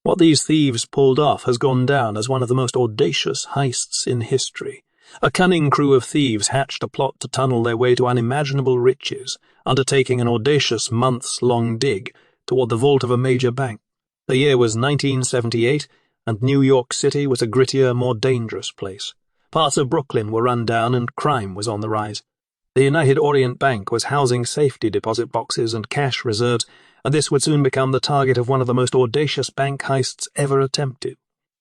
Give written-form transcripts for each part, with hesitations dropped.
What these thieves pulled off has gone down as one of the most audacious heists in history. A cunning crew of thieves hatched a plot to tunnel their way to unimaginable riches, undertaking an audacious months-long dig toward the vault of a major bank. The year was 1978, and New York City was a grittier, more dangerous place. Parts of Brooklyn were run down and crime was on the rise. The United Orient Bank was housing safety deposit boxes and cash reserves, and this would soon become the target of one of the most audacious bank heists ever attempted.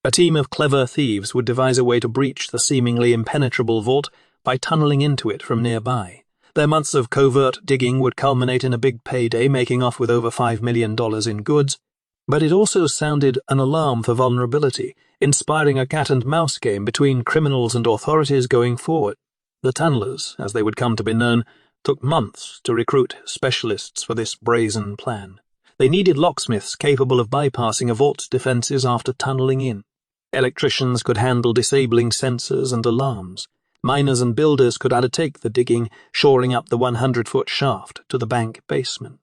A team of clever thieves would devise a way to breach the seemingly impenetrable vault by tunneling into it from nearby. Their months of covert digging would culminate in a big payday, making off with over $5 million in goods. But it also sounded an alarm for vulnerability, inspiring a cat-and-mouse game between criminals and authorities going forward. The tunnelers, as they would come to be known, took months to recruit specialists for this brazen plan. They needed locksmiths capable of bypassing a vault's defenses after tunneling in. Electricians could handle disabling sensors and alarms. Miners and builders could undertake the digging, shoring up the 100-foot shaft to the bank basement.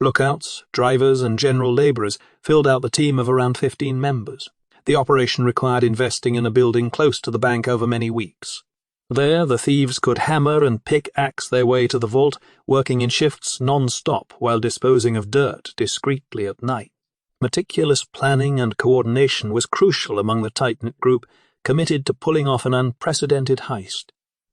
Lookouts, drivers, and general laborers filled out the team of around 15 members. The operation required investing in a building close to the bank over many weeks. There, the thieves could hammer and pickaxe their way to the vault, working in shifts non-stop while disposing of dirt discreetly at night. Meticulous planning and coordination was crucial among the tight-knit group, committed to pulling off an unprecedented heist.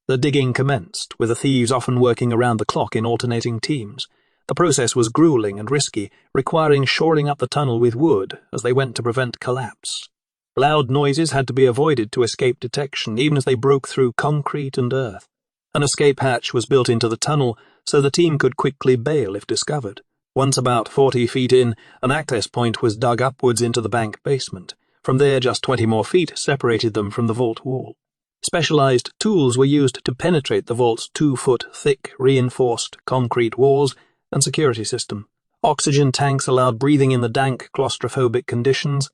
The digging commenced, with the thieves often working around the clock in alternating teams. The process was grueling and risky, requiring shoring up the tunnel with wood as they went to prevent collapse. Loud noises had to be avoided to escape detection, even as they broke through concrete and earth. An escape hatch was built into the tunnel so the team could quickly bail if discovered. Once about 40 feet in, an access point was dug upwards into the bank basement. From there, just 20 more feet separated them from the vault wall. Specialized tools were used to penetrate the vault's 2-foot thick, reinforced concrete walls and security system. Oxygen tanks allowed breathing in the dank, claustrophobic conditions.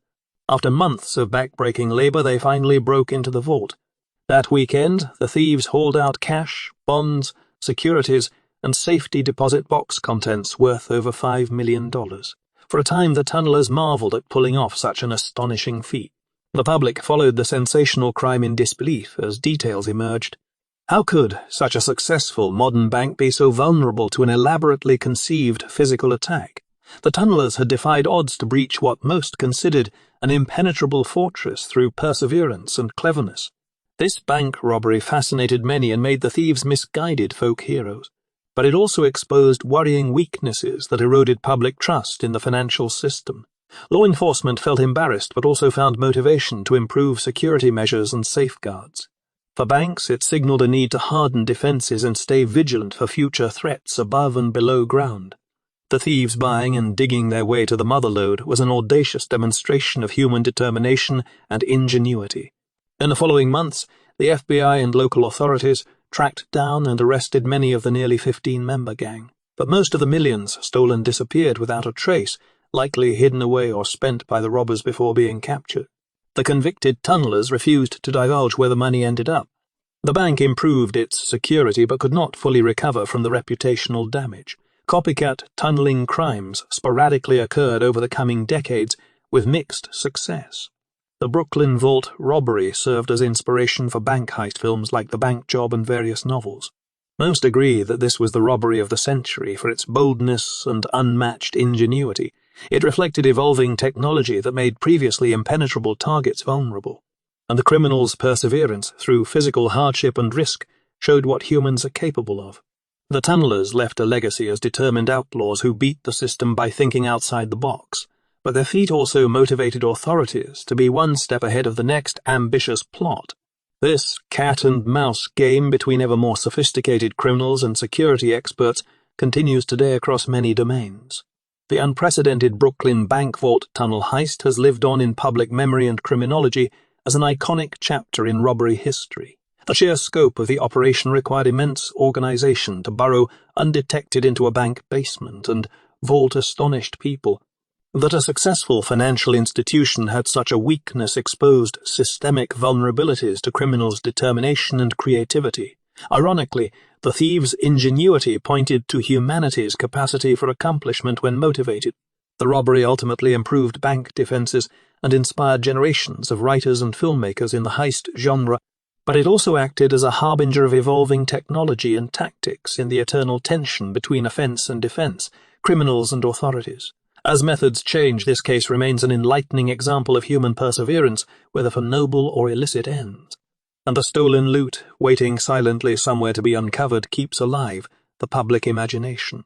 After months of back-breaking labor, they finally broke into the vault. That weekend, the thieves hauled out cash, bonds, securities, and safety deposit box contents worth over $5 million. For a time, the tunnelers marveled at pulling off such an astonishing feat. The public followed the sensational crime in disbelief as details emerged. How could such a successful modern bank be so vulnerable to an elaborately conceived physical attack? The tunnelers had defied odds to breach what most considered an impenetrable fortress through perseverance and cleverness. This bank robbery fascinated many and made the thieves misguided folk heroes, but it also exposed worrying weaknesses that eroded public trust in the financial system. Law enforcement felt embarrassed but also found motivation to improve security measures and safeguards. For banks, it signaled a need to harden defenses and stay vigilant for future threats above and below ground. The thieves buying and digging their way to the motherlode was an audacious demonstration of human determination and ingenuity. In the following months, the FBI and local authorities tracked down and arrested many of the nearly 15-member gang, but most of the millions stolen disappeared without a trace, likely hidden away or spent by the robbers before being captured. The convicted tunnelers refused to divulge where the money ended up. The bank improved its security but could not fully recover from the reputational damage. Copycat tunneling crimes sporadically occurred over the coming decades with mixed success. The Brooklyn Vault robbery served as inspiration for bank heist films like The Bank Job and various novels. Most agree that this was the robbery of the century for its boldness and unmatched ingenuity. It reflected evolving technology that made previously impenetrable targets vulnerable, and the criminals' perseverance through physical hardship and risk showed what humans are capable of. The tunnelers left a legacy as determined outlaws who beat the system by thinking outside the box, but their feat also motivated authorities to be one step ahead of the next ambitious plot. This cat-and-mouse game between ever more sophisticated criminals and security experts continues today across many domains. The unprecedented Brooklyn Bank Vault tunnel heist has lived on in public memory and criminology as an iconic chapter in robbery history. The sheer scope of the operation required immense organization to burrow undetected into a bank basement and vault astonished people. That a successful financial institution had such a weakness exposed systemic vulnerabilities to criminals' determination and creativity. Ironically, the thieves' ingenuity pointed to humanity's capacity for accomplishment when motivated. The robbery ultimately improved bank defenses, and inspired generations of writers and filmmakers in the heist genre, but it also acted as a harbinger of evolving technology and tactics in the eternal tension between offense and defense, criminals and authorities. As methods change, this case remains an enlightening example of human perseverance, whether for noble or illicit ends. And the stolen loot, waiting silently somewhere to be uncovered, keeps alive the public imagination.